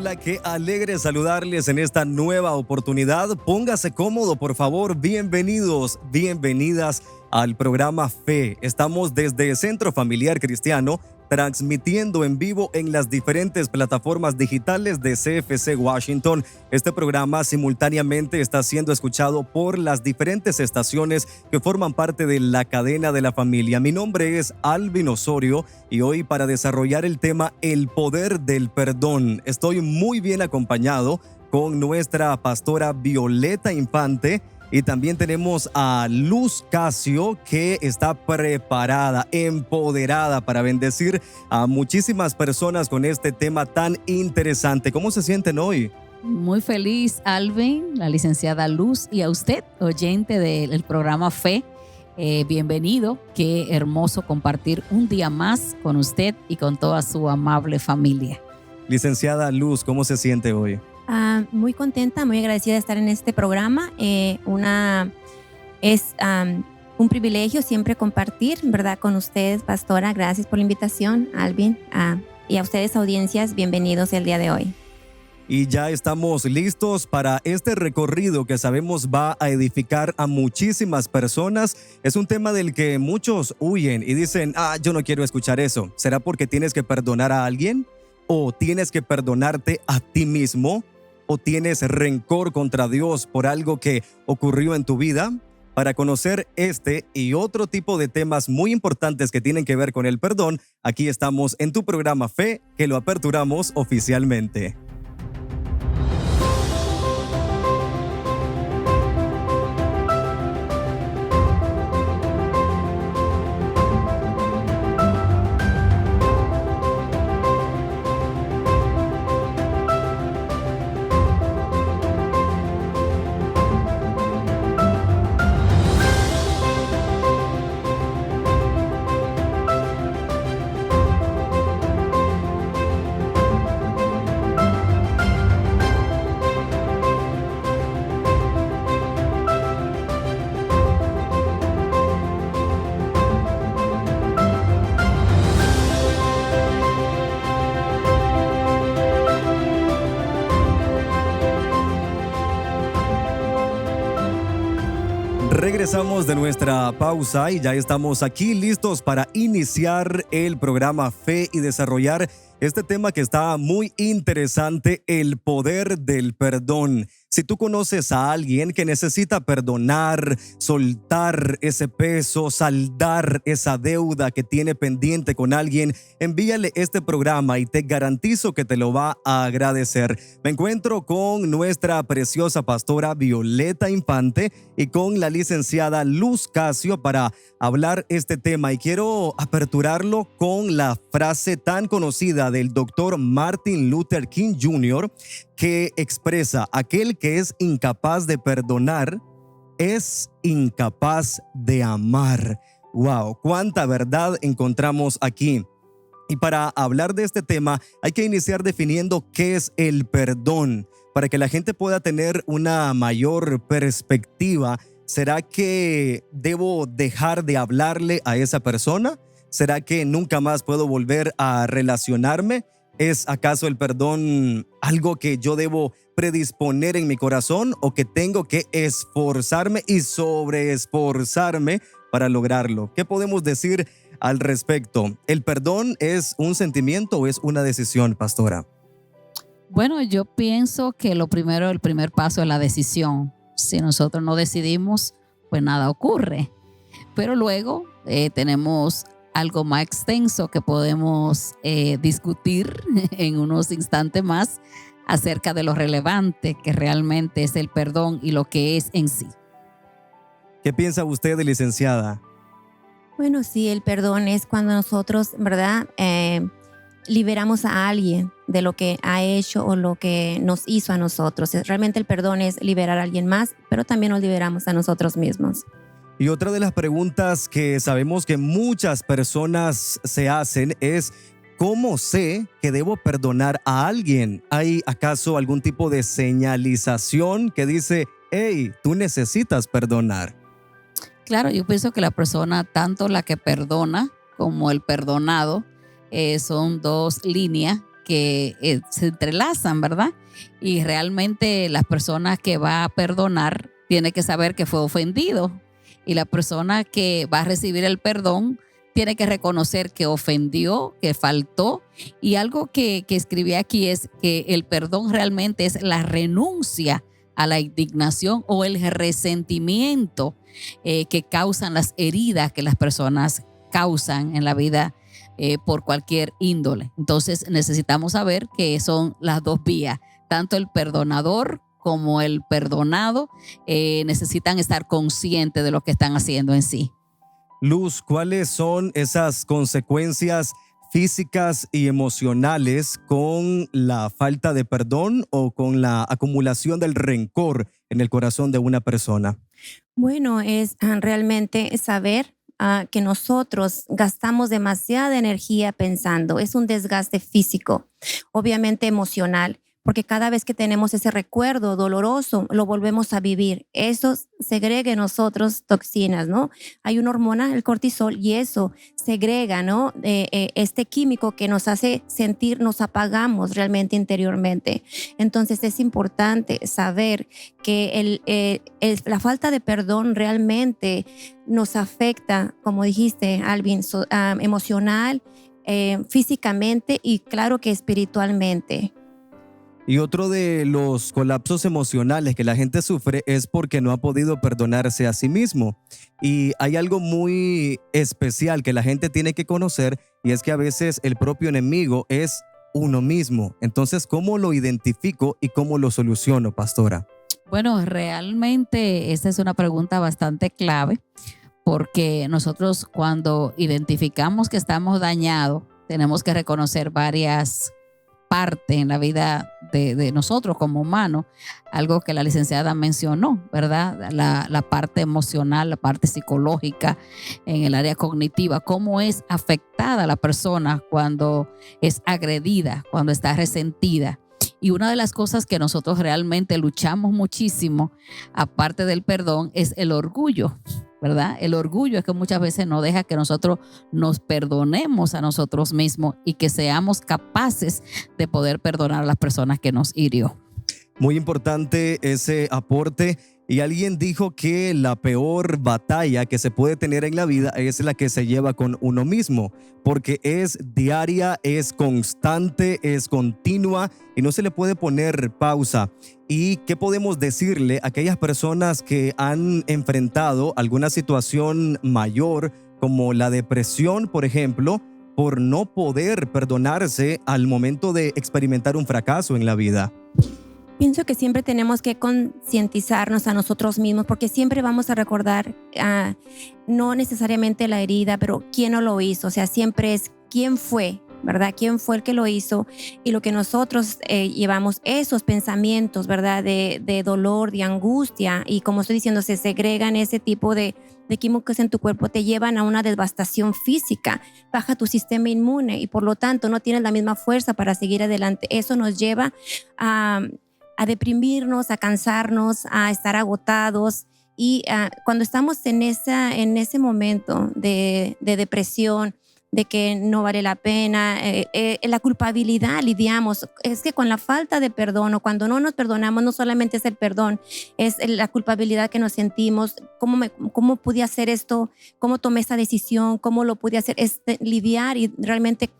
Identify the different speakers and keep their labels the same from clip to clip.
Speaker 1: Hola, qué alegre saludarles en esta nueva oportunidad. Póngase cómodo, por favor. Bienvenidos, bienvenidas al programa Fe. Estamos desde Centro Familiar Cristiano, transmitiendo en vivo en las diferentes plataformas digitales de CFC Washington. Este programa simultáneamente está siendo escuchado por las diferentes estaciones que forman parte de la cadena de la familia. Mi nombre es Alvin Osorio y hoy, para desarrollar el tema El poder del perdón, estoy muy bien acompañado con nuestra pastora Violeta Infante. Y también tenemos a Luz Casio, que está preparada, empoderada para bendecir a muchísimas personas con este tema tan interesante. ¿Cómo se sienten hoy?
Speaker 2: Muy feliz, Alvin, la licenciada Luz, y a usted, oyente del programa Fe. Bienvenido. Qué hermoso compartir un día más con usted y con toda su amable familia.
Speaker 1: Licenciada Luz, ¿cómo se siente hoy?
Speaker 3: Muy contenta, muy agradecida de estar en este programa. Es un privilegio siempre compartir, ¿verdad?, con ustedes, pastora. Gracias por la invitación, Alvin. Y a ustedes, audiencias, bienvenidos el día de hoy.
Speaker 1: Y ya estamos listos para este recorrido que sabemos va a edificar a muchísimas personas. Es un tema del que muchos huyen y dicen, yo no quiero escuchar eso. ¿Será porque tienes que perdonar a alguien? ¿O tienes que perdonarte a ti mismo? ¿O tienes rencor contra Dios por algo que ocurrió en tu vida? Para conocer este y otro tipo de temas muy importantes que tienen que ver con el perdón, aquí estamos en tu programa Fe, que lo aperturamos oficialmente. Regresamos de nuestra pausa y ya estamos aquí listos para iniciar el programa Fe y desarrollar este tema que está muy interesante, el poder del perdón. Si tú conoces a alguien que necesita perdonar, soltar ese peso, saldar esa deuda que tiene pendiente con alguien, envíale este programa y te garantizo que te lo va a agradecer. Me encuentro con nuestra preciosa pastora Violeta Infante y con la licenciada Luz Casio para hablar este tema, y quiero aperturarlo con la frase tan conocida del doctor Martin Luther King Jr., que expresa: aquel que es incapaz de perdonar es incapaz de amar. ¡Wow! ¡Cuánta verdad encontramos aquí! Y para hablar de este tema hay que iniciar definiendo qué es el perdón, para que la gente pueda tener una mayor perspectiva. ¿Será que debo dejar de hablarle a esa persona? ¿Será que nunca más puedo volver a relacionarme? ¿Es acaso el perdón algo que yo debo predisponer en mi corazón o que tengo que esforzarme y sobreesforzarme para lograrlo? ¿Qué podemos decir al respecto? ¿El perdón es un sentimiento o es una decisión, pastora?
Speaker 2: Bueno, yo pienso que el primer paso es la decisión. Si nosotros no decidimos, pues nada ocurre. Pero luego tenemos algo más extenso que podemos discutir en unos instantes más acerca de lo relevante que realmente es el perdón y lo que es en sí.
Speaker 1: ¿Qué piensa usted, licenciada?
Speaker 3: Bueno, sí, el perdón es cuando nosotros, ¿verdad?, liberamos a alguien de lo que ha hecho o lo que nos hizo a nosotros. Realmente el perdón es liberar a alguien más, pero también nos liberamos a nosotros mismos.
Speaker 1: Y otra de las preguntas que sabemos que muchas personas se hacen es: ¿cómo sé que debo perdonar a alguien? ¿Hay acaso algún tipo de señalización que dice, hey, tú necesitas perdonar?
Speaker 2: Claro, yo pienso que la persona, tanto la que perdona como el perdonado, son dos líneas que se entrelazan, ¿verdad? Y realmente las personas que va a perdonar tiene que saber que fue ofendido, y la persona que va a recibir el perdón tiene que reconocer que ofendió, que faltó. Y algo que escribí aquí es que el perdón realmente es la renuncia a la indignación o el resentimiento que causan las heridas que las personas causan en la vida por cualquier índole. Entonces necesitamos saber que son las dos vías, tanto el perdonador como el perdonado necesitan estar conscientes de lo que están haciendo en sí.
Speaker 1: Luz, ¿cuáles son esas consecuencias físicas y emocionales con la falta de perdón o con la acumulación del rencor en el corazón de una persona?
Speaker 3: Bueno, es realmente saber que nosotros gastamos demasiada energía pensando. Es un desgaste físico, obviamente emocional, porque cada vez que tenemos ese recuerdo doloroso, lo volvemos a vivir. Eso segrega en nosotros toxinas, ¿no? Hay una hormona, el cortisol, y eso segrega, ¿no? Este químico que nos hace sentir, nos apagamos realmente interiormente. Entonces es importante saber que la falta de perdón realmente nos afecta, como dijiste, Alvin, emocional, físicamente y claro que espiritualmente.
Speaker 1: Y otro de los colapsos emocionales que la gente sufre es porque no ha podido perdonarse a sí mismo. Y hay algo muy especial que la gente tiene que conocer, y es que a veces el propio enemigo es uno mismo. Entonces, ¿cómo lo identifico y cómo lo soluciono, pastora?
Speaker 2: Bueno, realmente esta es una pregunta bastante clave, porque nosotros cuando identificamos que estamos dañados, tenemos que reconocer varias parte en la vida de nosotros como humanos, algo que la licenciada mencionó, ¿verdad? La parte emocional, la parte psicológica, en el área cognitiva, cómo es afectada la persona cuando es agredida, cuando está resentida. Y una de las cosas que nosotros realmente luchamos muchísimo, aparte del perdón, es el orgullo, ¿verdad? El orgullo es que muchas veces no deja que nosotros nos perdonemos a nosotros mismos y que seamos capaces de poder perdonar a las personas que nos hirió.
Speaker 1: Muy importante ese aporte. Y alguien dijo que la peor batalla que se puede tener en la vida es la que se lleva con uno mismo, porque es diaria, es constante, es continua y no se le puede poner pausa. ¿Y qué podemos decirle a aquellas personas que han enfrentado alguna situación mayor, como la depresión, por ejemplo, por no poder perdonarse al momento de experimentar un fracaso en la vida?
Speaker 3: Pienso que siempre tenemos que concientizarnos a nosotros mismos, porque siempre vamos a recordar no necesariamente la herida, pero quién no lo hizo. O sea, siempre es quién fue, ¿verdad? ¿Quién fue el que lo hizo? Y lo que nosotros llevamos, esos pensamientos, ¿verdad? De dolor, de angustia, y como estoy diciendo, se segregan ese tipo de químicos en tu cuerpo, te llevan a una devastación física, baja tu sistema inmune y por lo tanto no tienes la misma fuerza para seguir adelante. Eso nos lleva a deprimirnos, a cansarnos, a estar agotados. Y cuando estamos en ese momento de depresión, de que no vale la pena, la culpabilidad lidiamos. Es que con la falta de perdón, o cuando no nos perdonamos, no solamente es el perdón, es la culpabilidad que nos sentimos. ¿Cómo pude hacer esto? ¿Cómo tomé esta decisión? ¿Cómo lo pude hacer? Es lidiar y realmente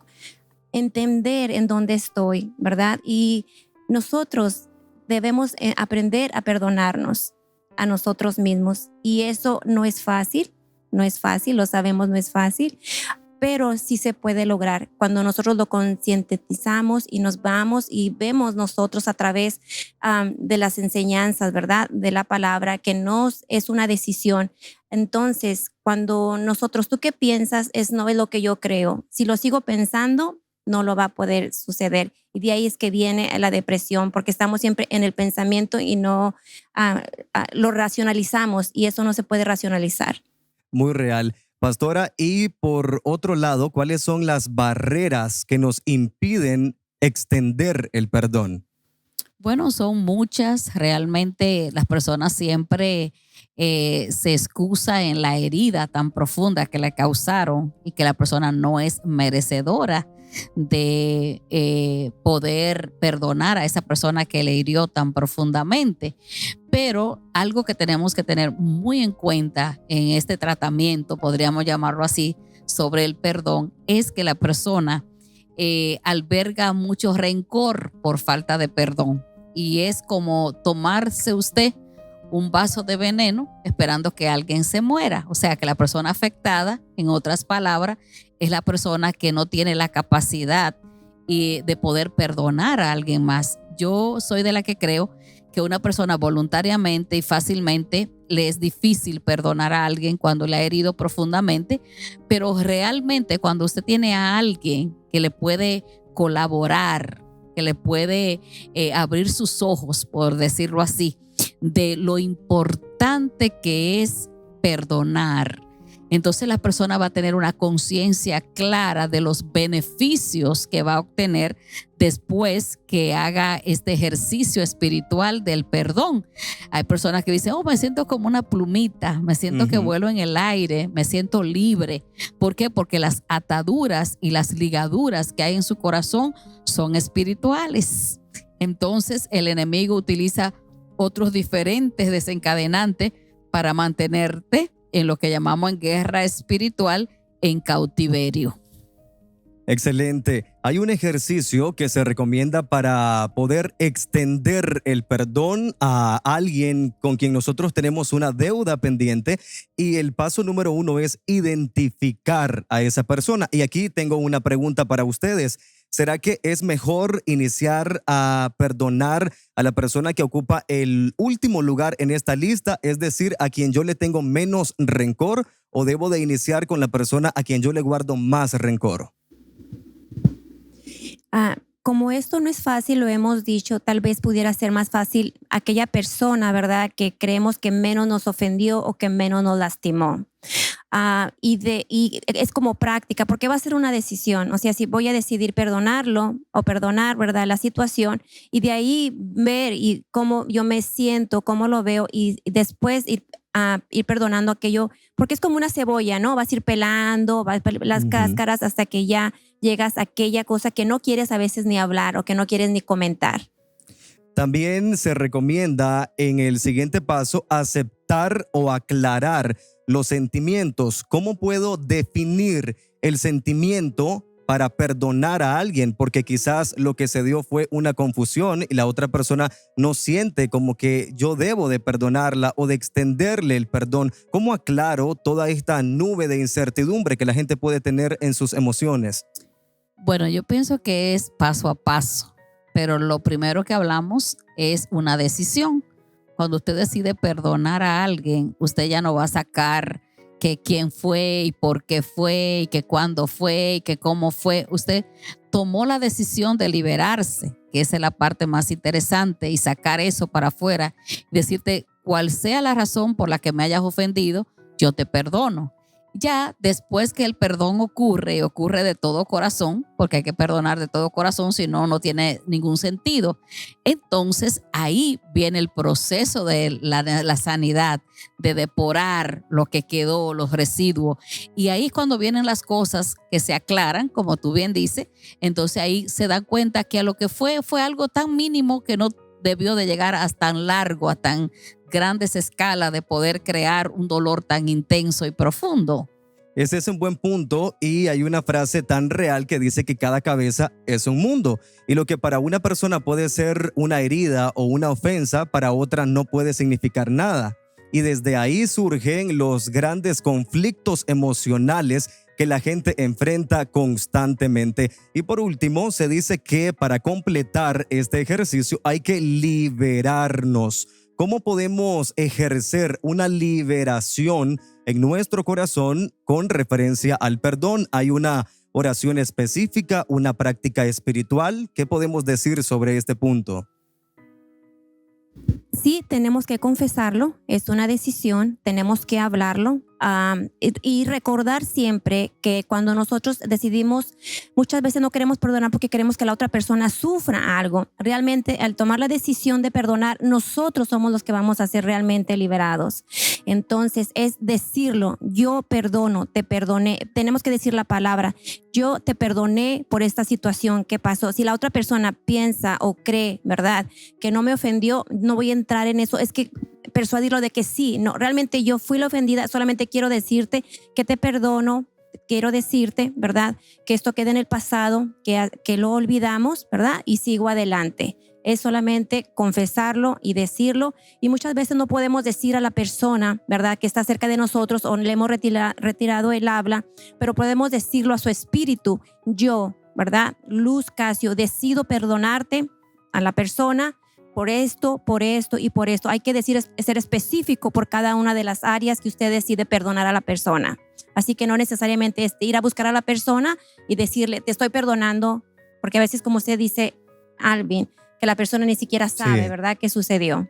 Speaker 3: entender en dónde estoy, ¿verdad? Y nosotros debemos aprender a perdonarnos a nosotros mismos. Y eso no es fácil, lo sabemos, no es fácil, pero sí se puede lograr cuando nosotros lo concientizamos y nos vamos y vemos nosotros a través de las enseñanzas, ¿verdad? De la palabra, que es una decisión. Entonces, cuando nosotros, ¿tú qué piensas? No es lo que yo creo. Si lo sigo pensando, no lo va a poder suceder. Y de ahí es que viene la depresión, porque estamos siempre en el pensamiento y no lo racionalizamos, y eso no se puede racionalizar.
Speaker 1: Muy real. Pastora, y por otro lado, ¿cuáles son las barreras que nos impiden extender el perdón?
Speaker 2: Bueno, son muchas. Realmente las personas siempre se excusa en la herida tan profunda que le causaron y que la persona no es merecedora de poder perdonar a esa persona que le hirió tan profundamente. Pero algo que tenemos que tener muy en cuenta en este tratamiento, podríamos llamarlo así, sobre el perdón, es que la persona alberga mucho rencor por falta de perdón. Y es como tomarse usted un vaso de veneno esperando que alguien se muera. O sea, que la persona afectada, en otras palabras, es la persona que no tiene la capacidad de poder perdonar a alguien más. Yo soy de la que creo que una persona voluntariamente y fácilmente le es difícil perdonar a alguien cuando le ha herido profundamente, pero realmente cuando usted tiene a alguien que le puede colaborar, que le puede abrir sus ojos, por decirlo así, de lo importante que es perdonar, entonces la persona va a tener una conciencia clara de los beneficios que va a obtener después que haga este ejercicio espiritual del perdón. Hay personas que dicen, me siento como una plumita, me siento que vuelo en el aire, me siento libre. ¿Por qué? Porque las ataduras y las ligaduras que hay en su corazón son espirituales. Entonces el enemigo utiliza otros diferentes desencadenantes para mantenerte en lo que llamamos en guerra espiritual, en cautiverio.
Speaker 1: Excelente. Hay un ejercicio que se recomienda para poder extender el perdón a alguien con quien nosotros tenemos una deuda pendiente, y el paso número 1 es identificar a esa persona. Y aquí tengo una pregunta para ustedes. ¿Será que es mejor iniciar a perdonar a la persona que ocupa el último lugar en esta lista, es decir, a quien yo le tengo menos rencor, o debo de iniciar con la persona a quien yo le guardo más rencor?
Speaker 3: Como esto no es fácil, lo hemos dicho, tal vez pudiera ser más fácil aquella persona, ¿verdad?, que creemos que menos nos ofendió o que menos nos lastimó. Y es como práctica, porque va a ser una decisión. O sea, si voy a decidir perdonarlo o perdonar, ¿verdad?, la situación, y de ahí ver y cómo yo me siento, cómo lo veo, y después ir perdonando aquello, porque es como una cebolla, ¿no? Vas a ir pelando las cáscaras hasta que ya llegas a aquella cosa que no quieres a veces ni hablar o que no quieres ni comentar.
Speaker 1: También se recomienda en el siguiente paso aceptar o aclarar los sentimientos. ¿Cómo puedo definir el sentimiento para perdonar a alguien? Porque quizás lo que se dio fue una confusión y la otra persona no siente como que yo debo de perdonarla o de extenderle el perdón. ¿Cómo aclaro toda esta nube de incertidumbre que la gente puede tener en sus emociones?
Speaker 2: Bueno, yo pienso que es paso a paso, pero lo primero que hablamos es una decisión. Cuando usted decide perdonar a alguien, usted ya no va a sacar que quién fue y por qué fue y que cuándo fue y que cómo fue. Usted tomó la decisión de liberarse, que esa es la parte más interesante, y sacar eso para afuera y decirte, cual sea la razón por la que me hayas ofendido, yo te perdono. Ya después que el perdón ocurre, y ocurre de todo corazón, porque hay que perdonar de todo corazón, si no, no tiene ningún sentido. Entonces ahí viene el proceso de la sanidad, de depurar lo que quedó, los residuos. Y ahí es cuando vienen las cosas que se aclaran, como tú bien dices. Entonces ahí se dan cuenta que a lo que fue algo tan mínimo que no debió de llegar a tan largo, a tan grandes escalas, de poder crear un dolor tan intenso y profundo.
Speaker 1: Ese es un buen punto, y hay una frase tan real que dice que cada cabeza es un mundo, y lo que para una persona puede ser una herida o una ofensa, para otra no puede significar nada. Y desde ahí surgen los grandes conflictos emocionales que la gente enfrenta constantemente. Y por último, se dice que para completar este ejercicio hay que liberarnos. ¿Cómo podemos ejercer una liberación en nuestro corazón con referencia al perdón? ¿Hay una oración específica, una práctica espiritual? ¿Qué podemos decir sobre este punto?
Speaker 3: Sí, tenemos que confesarlo, es una decisión, tenemos que hablarlo, Y recordar siempre que cuando nosotros decidimos, muchas veces no queremos perdonar porque queremos que la otra persona sufra algo. Realmente, al tomar la decisión de perdonar, nosotros somos los que vamos a ser realmente liberados. Entonces, es decirlo: yo perdono, te perdoné. Tenemos que decir la palabra: yo te perdoné por esta situación que pasó. Si la otra persona piensa o cree, ¿verdad?, que no me ofendió, no voy a entrar en eso. Es que persuadirlo de que sí, no, realmente yo fui la ofendida, solamente quiero decirte que te perdono, quiero decirte, ¿verdad?, que esto queda en el pasado, que lo olvidamos, ¿verdad?, y sigo adelante. Es solamente confesarlo y decirlo, y muchas veces no podemos decir a la persona, ¿verdad?, que está cerca de nosotros o le hemos retirado el habla, pero podemos decirlo a su espíritu: yo, ¿verdad?, Luz Casio, decido perdonarte a la persona por esto y por esto. Hay que ser específico por cada una de las áreas que usted decide perdonar a la persona. Así que no necesariamente es ir a buscar a la persona y decirle: te estoy perdonando, porque a veces, como usted dice, Alvin, que la persona ni siquiera sabe, sí, ¿verdad?, qué sucedió.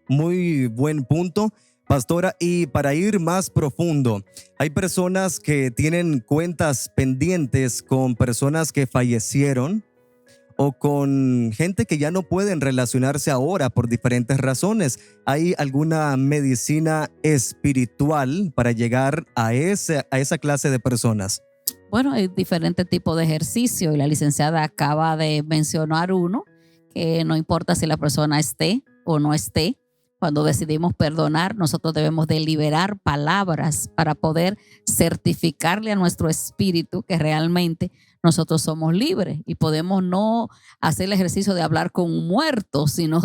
Speaker 1: Muy buen punto, pastora. Y para ir más profundo, hay personas que tienen cuentas pendientes con personas que fallecieron, o con gente que ya no pueden relacionarse ahora por diferentes razones. ¿Hay alguna medicina espiritual para llegar a esa clase de personas?
Speaker 2: Bueno, hay diferentes tipos de ejercicio y la licenciada acaba de mencionar uno, que no importa si la persona esté o no esté. Cuando decidimos perdonar, nosotros debemos de liberar palabras para poder certificarle a nuestro espíritu que realmente nosotros somos libres, y podemos no hacer el ejercicio de hablar con un muerto, sino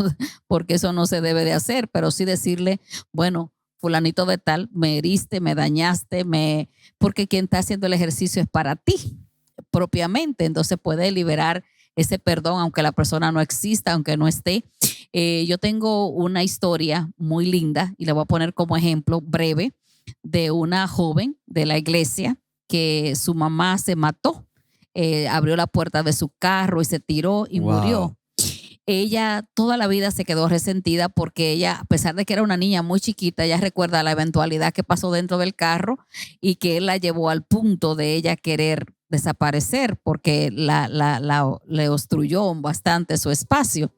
Speaker 2: porque eso no se debe de hacer, pero sí decirle: bueno, fulanito de tal, me heriste, me dañaste, porque quien está haciendo el ejercicio es para ti propiamente. Entonces puede liberar ese perdón aunque la persona no exista, aunque no esté. Yo tengo una historia muy linda y la voy a poner como ejemplo breve de una joven de la iglesia que su mamá se mató. Abrió la puerta de su carro y se tiró y murió. Ella toda la vida se quedó resentida porque ella, a pesar de que era una niña muy chiquita, ella recuerda la eventualidad que pasó dentro del carro y que él la llevó al punto de ella querer desaparecer porque le obstruyó bastante su espacio.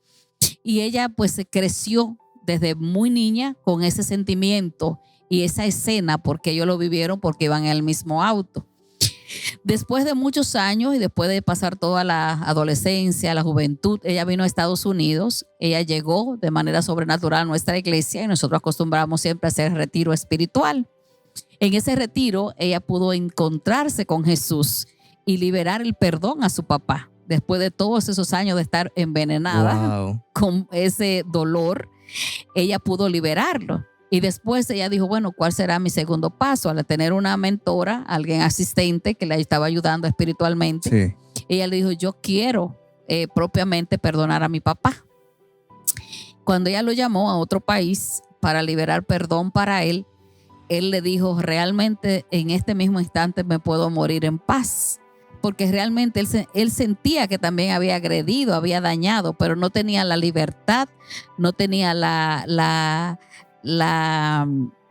Speaker 2: Y ella pues se creció desde muy niña con ese sentimiento y esa escena, porque ellos lo vivieron porque iban en el mismo auto. Después de muchos años y después de pasar toda la adolescencia, la juventud, ella vino a Estados Unidos. Ella llegó de manera sobrenatural a nuestra iglesia y nosotros acostumbramos siempre a hacer retiro espiritual. En ese retiro ella pudo encontrarse con Jesús y liberar el perdón a su papá. Después de todos esos años de estar envenenada con ese dolor, ella pudo liberarlo. Y después ella dijo: bueno, ¿cuál será mi segundo paso? Al tener una mentora, alguien asistente que le estaba ayudando espiritualmente, sí, ella le dijo: yo quiero propiamente perdonar a mi papá. Cuando ella lo llamó a otro país para liberar perdón para él le dijo: realmente en este mismo instante me puedo morir en paz. Porque realmente él sentía que también había agredido, había dañado, pero no tenía la libertad, no tenía la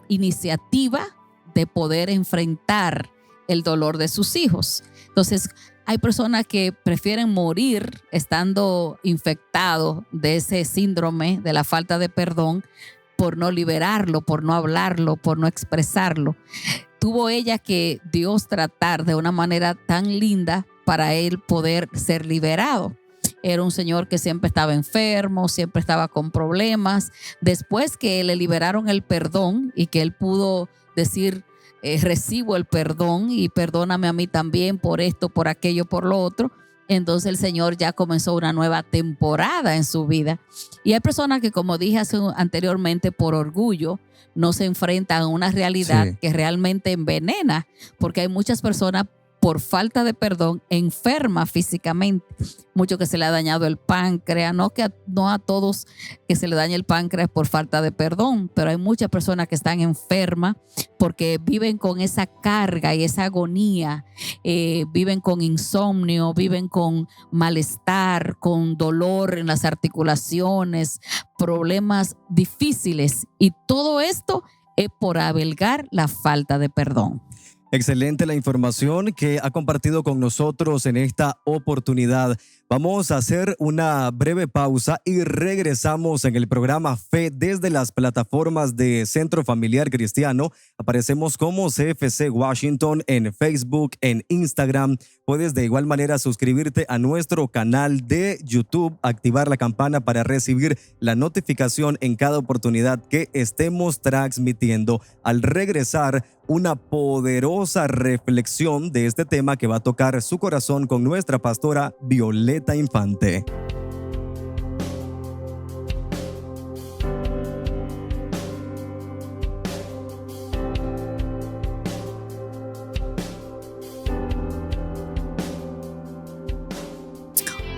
Speaker 2: iniciativa de poder enfrentar el dolor de sus hijos. Entonces, hay personas que prefieren morir estando infectados de ese síndrome de la falta de perdón por no liberarlo, por no hablarlo, por no expresarlo. Tuvo ella que Dios tratar de una manera tan linda para él poder ser liberado. Era un señor que siempre estaba enfermo, siempre estaba con problemas. Después que le liberaron el perdón y que él pudo decir: recibo el perdón y perdóname a mí también por esto, por aquello, por lo otro. Entonces el Señor ya comenzó una nueva temporada en su vida. Y hay personas que, como dije anteriormente, por orgullo no se enfrentan a una realidad, sí, que realmente envenena, porque hay muchas personas por falta de perdón enferma físicamente. Mucho que se le ha dañado el páncreas, no a todos que se le daña el páncreas por falta de perdón, pero hay muchas personas que están enfermas porque viven con esa carga y esa agonía, viven con insomnio, viven con malestar, con dolor en las articulaciones, problemas difíciles, y todo esto por avelgar la falta de perdón.
Speaker 1: Excelente la información que ha compartido con nosotros en esta oportunidad. Vamos a hacer una breve pausa y regresamos en el programa Fe desde las plataformas de Centro Familiar Cristiano. Aparecemos como CFC Washington en Facebook, en Instagram. Puedes de igual manera suscribirte a nuestro canal de YouTube, activar la campana para recibir la notificación en cada oportunidad que estemos transmitiendo. Al regresar, una poderosa reflexión de este tema que va a tocar su corazón con nuestra pastora Violeta Infante.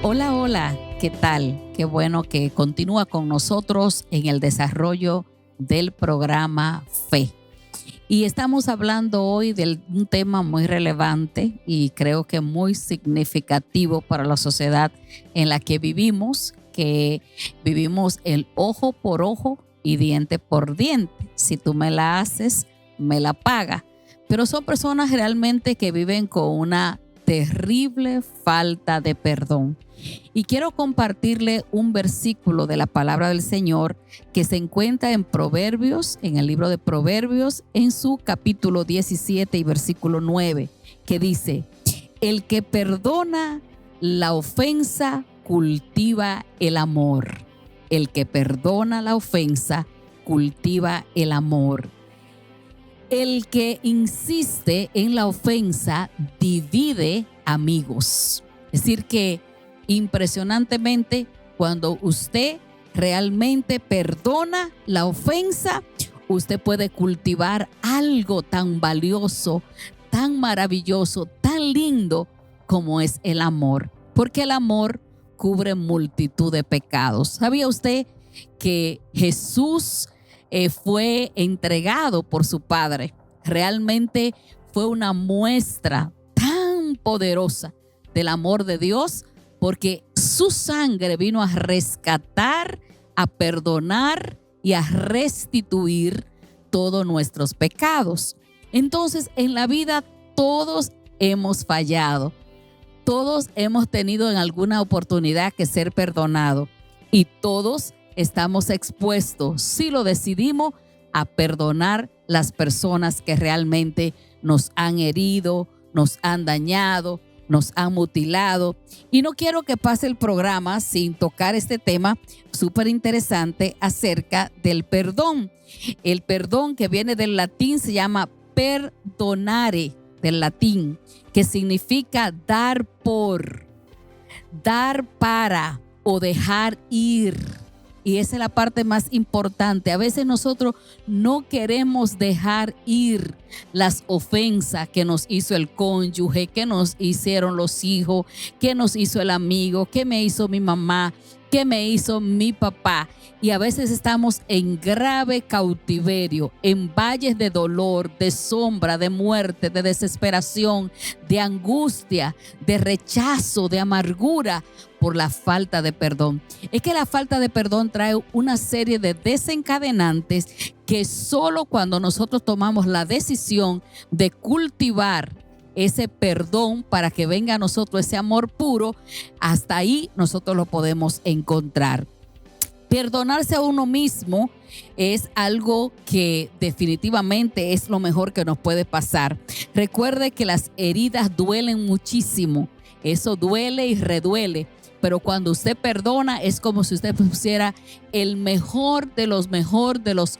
Speaker 2: Hola, hola, ¿qué tal? Qué bueno que continúa con nosotros en el desarrollo del programa Fe. Y estamos hablando hoy de un tema muy relevante y creo que muy significativo para la sociedad en la que vivimos el ojo por ojo y diente por diente. Si tú me la haces, me la paga. Pero son personas realmente que viven con una terrible falta de perdón. Y quiero compartirle un versículo de la palabra del Señor que se encuentra en Proverbios, en el libro de Proverbios, en su capítulo 17 y versículo 9, que dice: el que perdona la ofensa cultiva el amor. El que perdona la ofensa cultiva el amor. El que insiste en la ofensa divide amigos. Es decir que impresionantemente, cuando usted realmente perdona la ofensa, usted puede cultivar algo tan valioso, tan maravilloso, tan lindo como es el amor. Porque el amor cubre multitud de pecados. ¿Sabía usted que Jesús fue entregado por su Padre? Realmente fue una muestra tan poderosa del amor de Dios, porque su sangre vino a rescatar, a perdonar y a restituir todos nuestros pecados. Entonces, en la vida todos hemos fallado. Todos hemos tenido en alguna oportunidad que ser perdonados y todos estamos expuestos, si lo decidimos, a perdonar las personas que realmente nos han herido, nos han dañado, nos han mutilado. Y no quiero que pase el programa sin tocar este tema súper interesante acerca del perdón. El perdón, que viene del latín, se llama perdonare, del latín, que significa dar por, dar para o dejar ir. Y esa es la parte más importante. A veces nosotros no queremos dejar ir las ofensas que nos hizo el cónyuge, que nos hicieron los hijos, que nos hizo el amigo, que me hizo mi mamá, que me hizo mi papá. Y a veces estamos en grave cautiverio, en valles de dolor, de sombra, de muerte, de desesperación, de angustia, de rechazo, de amargura por la falta de perdón. Es que la falta de perdón trae una serie de desencadenantes que solo cuando nosotros tomamos la decisión de cultivar ese perdón para que venga a nosotros ese amor puro, hasta ahí nosotros lo podemos encontrar. Perdonarse a uno mismo es algo que definitivamente es lo mejor que nos puede pasar. Recuerde que las heridas duelen muchísimo. Eso duele y reduele. Pero cuando usted perdona es como si usted pusiera el mejor de los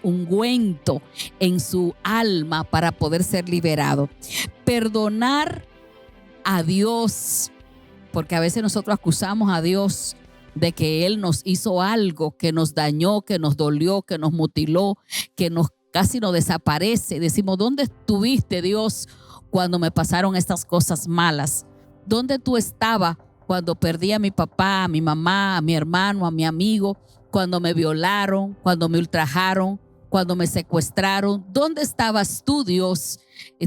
Speaker 2: ungüentos en su alma para poder ser liberado. Perdonar a Dios, porque a veces nosotros acusamos a Dios de que Él nos hizo algo, que nos dañó, que nos dolió, que nos mutiló, que casi nos desaparece. Decimos: ¿dónde estuviste, Dios, cuando me pasaron estas cosas malas? ¿Dónde tú estabas cuando perdí a mi papá, a mi mamá, a mi hermano, a mi amigo, cuando me violaron, cuando me ultrajaron, cuando me secuestraron? ¿Dónde estabas tú, Dios?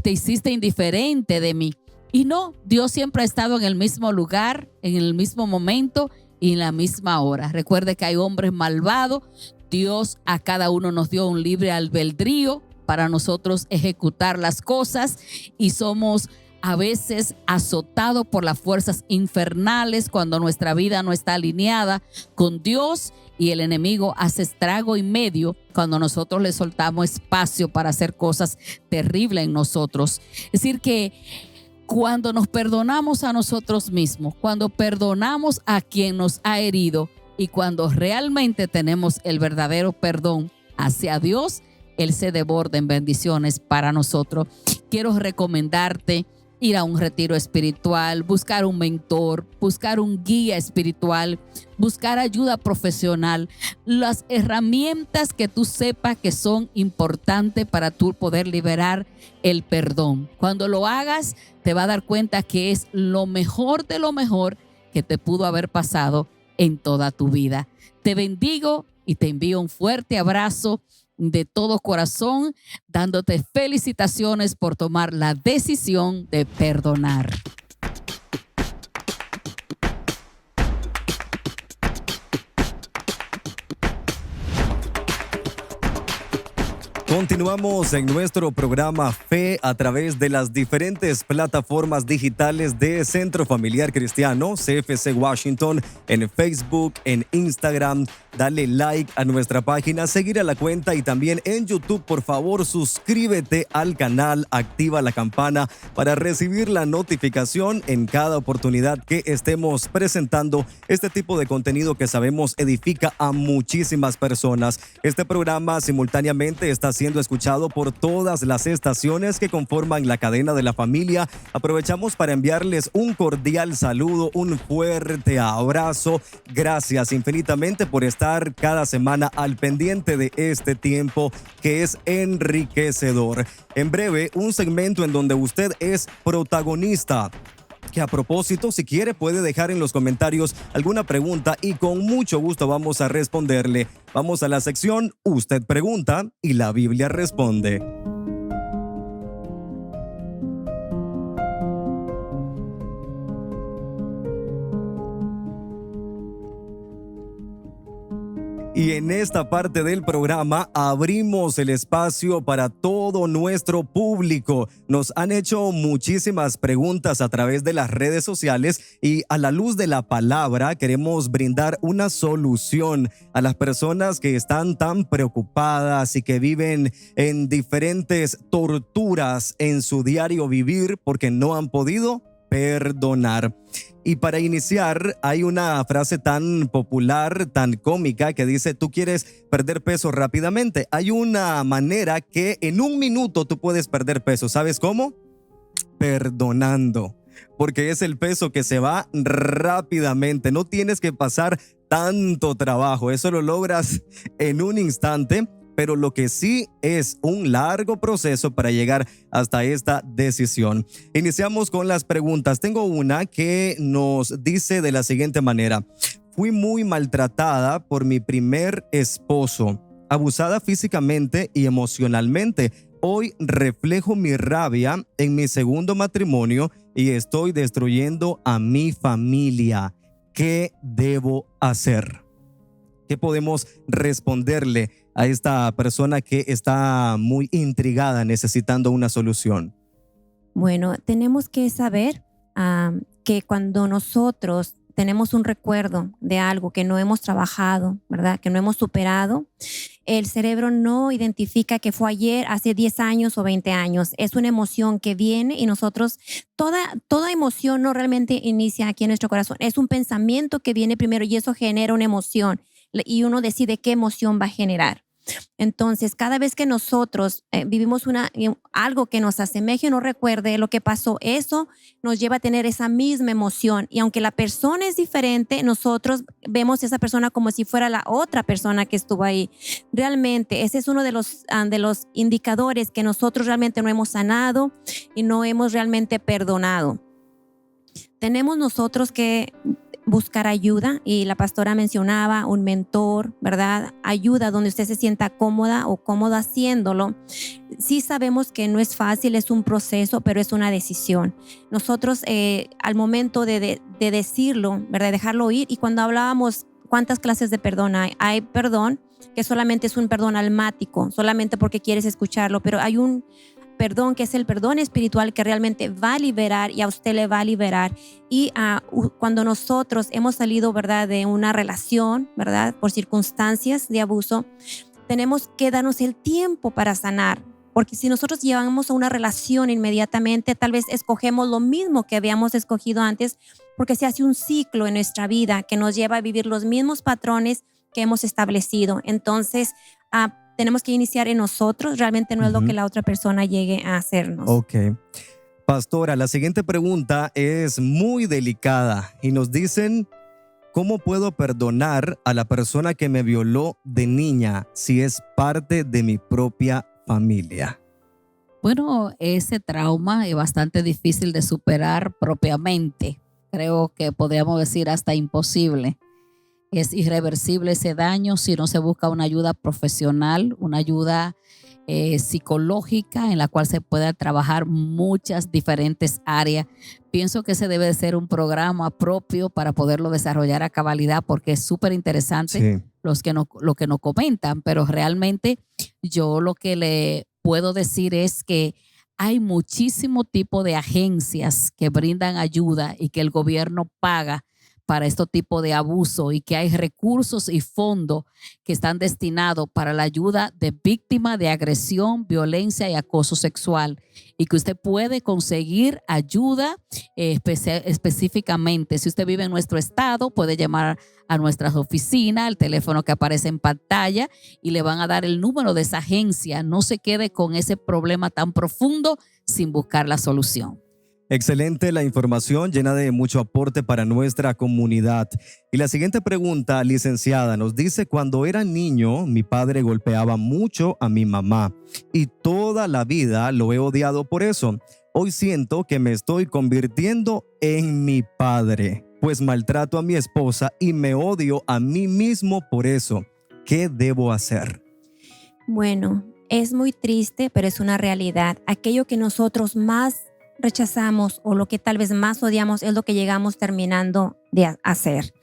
Speaker 2: Te hiciste indiferente de mí. Y no, Dios siempre ha estado en el mismo lugar, en el mismo momento y en la misma hora. Recuerde que hay hombres malvados. Dios a cada uno nos dio un libre albedrío para nosotros ejecutar las cosas y somos a veces azotados por las fuerzas infernales cuando nuestra vida no está alineada con Dios y el enemigo hace estrago y medio cuando nosotros le soltamos espacio para hacer cosas terribles en nosotros. Es decir que cuando nos perdonamos a nosotros mismos, cuando perdonamos a quien nos ha herido y cuando realmente tenemos el verdadero perdón hacia Dios, Él se desborda en bendiciones para nosotros. Quiero recomendarte ir a un retiro espiritual, buscar un mentor, buscar un guía espiritual, buscar ayuda profesional, las herramientas que tú sepas que son importantes para tú poder liberar el perdón. Cuando lo hagas, te vas a dar cuenta que es lo mejor de lo mejor que te pudo haber pasado en toda tu vida. Te bendigo y te envío un fuerte abrazo de todo corazón, dándote felicitaciones por tomar la decisión de perdonar.
Speaker 1: Continuamos en nuestro programa Fe a través de las diferentes plataformas digitales de Centro Familiar Cristiano, CFC Washington, en Facebook, en Instagram. Dale like a nuestra página, seguir a la cuenta y también en YouTube. Por favor, suscríbete al canal, activa la campana para recibir la notificación en cada oportunidad que estemos presentando este tipo de contenido que sabemos edifica a muchísimas personas. Este programa simultáneamente está siendo escuchado por todas las estaciones que conforman la cadena de la familia. Aprovechamos para enviarles un cordial saludo, un fuerte abrazo. Gracias infinitamente por estar cada semana al pendiente de este tiempo que es enriquecedor. En breve, un segmento en donde usted es protagonista. Que a propósito, si quiere puede dejar en los comentarios alguna pregunta y con mucho gusto vamos a responderle. Vamos a la sección Usted pregunta y la Biblia responde. Y en esta parte del programa abrimos el espacio para todo nuestro público. Nos han hecho muchísimas preguntas a través de las redes sociales y a la luz de la palabra queremos brindar una solución a las personas que están tan preocupadas y que viven en diferentes torturas en su diario vivir porque no han podido perdonar. Y para iniciar, hay una frase tan popular, tan cómica, que dice: tú quieres perder peso rápidamente. Hay una manera que en un minuto tú puedes perder peso. ¿Sabes cómo? Perdonando. Porque es el peso que se va rápidamente. No tienes que pasar tanto trabajo. Eso lo logras en un instante. Pero lo que sí es un largo proceso para llegar hasta esta decisión. Iniciamos con las preguntas. Tengo una que nos dice de la siguiente manera: fui muy maltratada por mi primer esposo, abusada físicamente y emocionalmente. Hoy reflejo mi rabia en mi segundo matrimonio y estoy destruyendo a mi familia. ¿Qué debo hacer? ¿Qué podemos responderle a esta persona que está muy intrigada, necesitando una solución?
Speaker 3: Bueno, tenemos que saber que cuando nosotros tenemos un recuerdo de algo que no hemos trabajado, ¿verdad? Que no hemos superado, el cerebro no identifica que fue ayer, hace 10 años o 20 años. Es una emoción que viene y nosotros, toda emoción no realmente inicia aquí en nuestro corazón. Es un pensamiento que viene primero y eso genera una emoción y uno decide qué emoción va a generar. Entonces, cada vez que nosotros vivimos algo que nos asemeje o nos recuerde lo que pasó, eso nos lleva a tener esa misma emoción. Y aunque la persona es diferente, nosotros vemos a esa persona como si fuera la otra persona que estuvo ahí. Realmente, ese es uno de los indicadores que nosotros realmente no hemos sanado y no hemos realmente perdonado. Tenemos nosotros que buscar ayuda, y la pastora mencionaba un mentor, ¿verdad? Ayuda donde usted se sienta cómoda o cómodo haciéndolo. Sí sabemos que no es fácil, es un proceso, pero es una decisión. Nosotros al momento de decirlo, ¿verdad? Dejarlo ir. Y cuando hablábamos cuántas clases de perdón hay perdón que solamente es un perdón almático, solamente porque quieres escucharlo, pero hay un perdón que es el perdón espiritual que realmente va a liberar y a usted le va a liberar. Y cuando nosotros hemos salido, ¿verdad?, de una relación, ¿verdad?, por circunstancias de abuso, tenemos que darnos el tiempo para sanar. Porque si nosotros llevamos a una relación inmediatamente, tal vez escogemos lo mismo que habíamos escogido antes, porque se hace un ciclo en nuestra vida que nos lleva a vivir los mismos patrones que hemos establecido. Entonces, tenemos que iniciar en nosotros, realmente no es lo que la otra persona llegue a hacernos.
Speaker 1: Ok. Pastora, la siguiente pregunta es muy delicada y nos dicen, ¿cómo puedo perdonar a la persona que me violó de niña si es parte de mi propia familia?
Speaker 2: Bueno, ese trauma es bastante difícil de superar propiamente. Creo que podríamos decir hasta imposible. Es irreversible ese daño si no se busca una ayuda profesional, una ayuda psicológica en la cual se pueda trabajar muchas diferentes áreas. Pienso que ese debe de ser un programa propio para poderlo desarrollar a cabalidad, porque es súper interesante lo que nos comentan, pero realmente yo lo que le puedo decir es que hay muchísimo tipo de agencias que brindan ayuda y que el gobierno paga para este tipo de abuso, y que hay recursos y fondos que están destinados para la ayuda de víctimas de agresión, violencia y acoso sexual, y que usted puede conseguir ayuda específicamente. Si usted vive en nuestro estado, puede llamar a nuestras oficinas, el teléfono que aparece en pantalla, y le van a dar el número de esa agencia. No se quede con ese problema tan profundo sin buscar la solución.
Speaker 1: Excelente la información, llena de mucho aporte para nuestra comunidad. Y la siguiente pregunta, licenciada, nos dice: cuando era niño, mi padre golpeaba mucho a mi mamá y toda la vida lo he odiado por eso. Hoy siento que me estoy convirtiendo en mi padre, pues maltrato a mi esposa y me odio a mí mismo por eso. ¿Qué debo hacer?
Speaker 3: Bueno, es muy triste, pero es una realidad. Aquello que nosotros más rechazamos o lo que tal vez más odiamos es lo que llegamos terminando de hacer,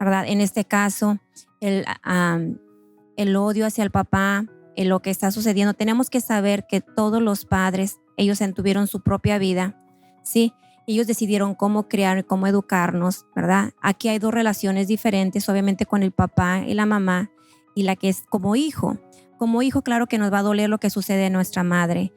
Speaker 3: ¿verdad? En este caso, el odio hacia el papá, lo que está sucediendo, tenemos que saber que todos los padres, ellos tuvieron su propia vida, ¿sí? Ellos decidieron cómo criar, cómo educarnos, ¿verdad? Aquí hay dos relaciones diferentes, obviamente con el papá y la mamá, y la que es como hijo. Como hijo, claro que nos va a doler lo que sucede en nuestra madre.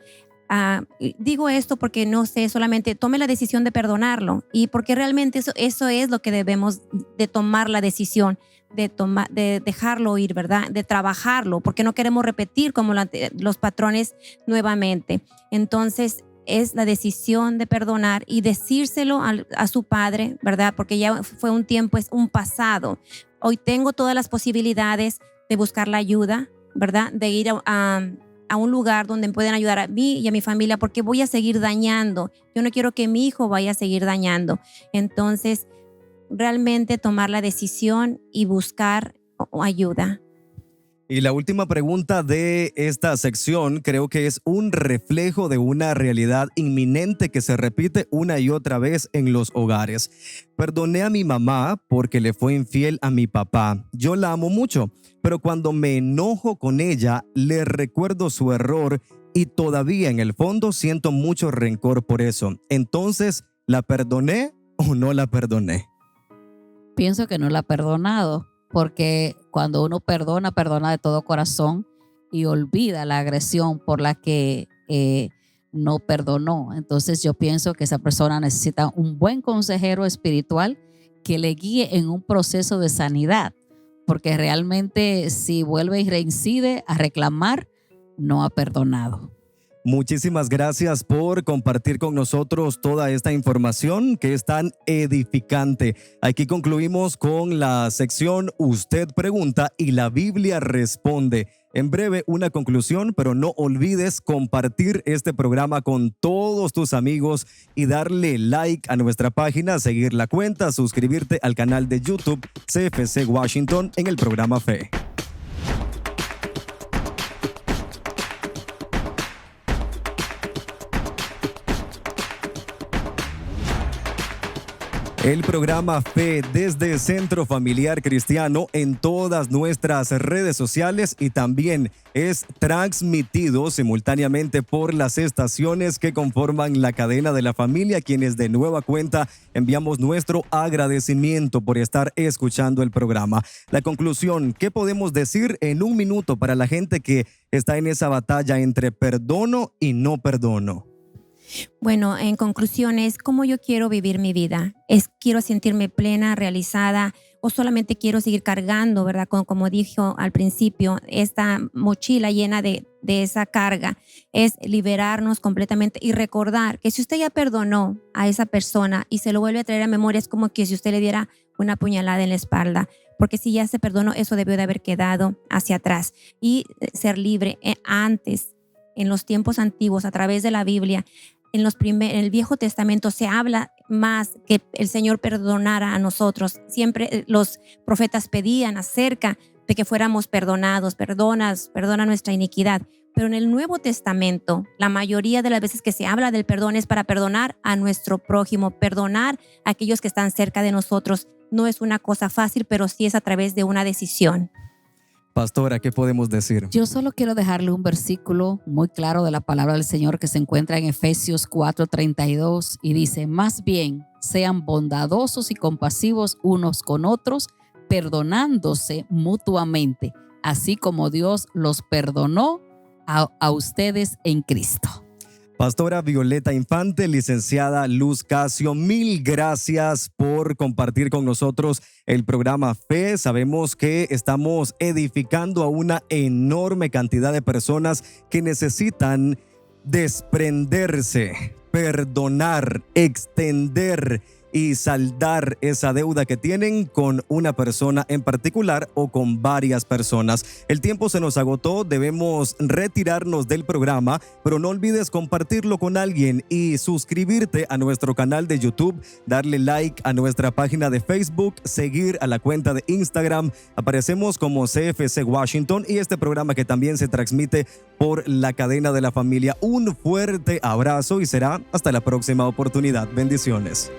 Speaker 3: Digo esto porque no sé, solamente tome la decisión de perdonarlo, y porque realmente eso es lo que debemos de tomar la decisión de dejarlo ir, ¿verdad? De trabajarlo, porque no queremos repetir como los patrones nuevamente. Entonces es la decisión de perdonar y decírselo a su padre, ¿verdad? Porque ya fue un tiempo, es un pasado. Hoy tengo todas las posibilidades de buscar la ayuda, ¿verdad? De ir a un lugar donde pueden ayudar a mí y a mi familia, porque voy a seguir dañando. Yo no quiero que mi hijo vaya a seguir dañando. Entonces, realmente tomar la decisión y buscar ayuda.
Speaker 1: Y la última pregunta de esta sección creo que es un reflejo de una realidad inminente que se repite una y otra vez en los hogares. Perdoné a mi mamá porque le fue infiel a mi papá. Yo la amo mucho, pero cuando me enojo con ella, le recuerdo su error y todavía en el fondo siento mucho rencor por eso. Entonces, ¿la perdoné o no la perdoné?
Speaker 2: Pienso que no la ha perdonado, porque cuando uno perdona de todo corazón y olvida la agresión por la que no perdonó. Entonces yo pienso que esa persona necesita un buen consejero espiritual que le guíe en un proceso de sanidad, porque realmente si vuelve y reincide a reclamar, no ha perdonado.
Speaker 1: Muchísimas gracias por compartir con nosotros toda esta información que es tan edificante. Aquí concluimos con la sección Usted Pregunta y la Biblia Responde. En breve una conclusión, pero no olvides compartir este programa con todos tus amigos y darle like a nuestra página, seguir la cuenta, suscribirte al canal de YouTube CFC Washington en el programa Fe. El programa Fe desde Centro Familiar Cristiano en todas nuestras redes sociales y también es transmitido simultáneamente por las estaciones que conforman la cadena de la familia, quienes de nueva cuenta enviamos nuestro agradecimiento por estar escuchando el programa. La conclusión, ¿qué podemos decir en un minuto para la gente que está en esa batalla entre perdono y no perdono?
Speaker 3: Bueno, en conclusión es cómo yo quiero vivir mi vida. Quiero sentirme plena, realizada, o solamente quiero seguir cargando, ¿verdad? Como dijo al principio, esta mochila llena de esa carga. Es liberarnos completamente y recordar que si usted ya perdonó a esa persona y se lo vuelve a traer a memoria, es como que si usted le diera una puñalada en la espalda. Porque si ya se perdonó, eso debió de haber quedado hacia atrás. Y ser libre antes, en los tiempos antiguos, a través de la Biblia, en el Viejo Testamento se habla más que el Señor perdonara a nosotros. Siempre los profetas pedían acerca de que fuéramos perdonados, perdona nuestra iniquidad. Pero en el Nuevo Testamento, la mayoría de las veces que se habla del perdón es para perdonar a nuestro prójimo, perdonar a aquellos que están cerca de nosotros. No es una cosa fácil, pero sí es a través de una decisión.
Speaker 1: Pastora, ¿qué podemos decir?
Speaker 2: Yo solo quiero dejarle un versículo muy claro de la palabra del Señor que se encuentra en Efesios 4:32 y dice: más bien sean bondadosos y compasivos unos con otros, perdonándose mutuamente, así como Dios los perdonó a ustedes en Cristo.
Speaker 1: Pastora Violeta Infante, licenciada Luz Casio, mil gracias por compartir con nosotros el programa Fe. Sabemos que estamos edificando a una enorme cantidad de personas que necesitan desprenderse, perdonar, extender y saldar esa deuda que tienen con una persona en particular o con varias personas. El tiempo se nos agotó, debemos retirarnos del programa, pero no olvides compartirlo con alguien y suscribirte a nuestro canal de YouTube, darle like a nuestra página de Facebook, seguir a la cuenta de Instagram. Aparecemos como CFC Washington y este programa que también se transmite por la cadena de la familia. Un fuerte abrazo y será hasta la próxima oportunidad. Bendiciones.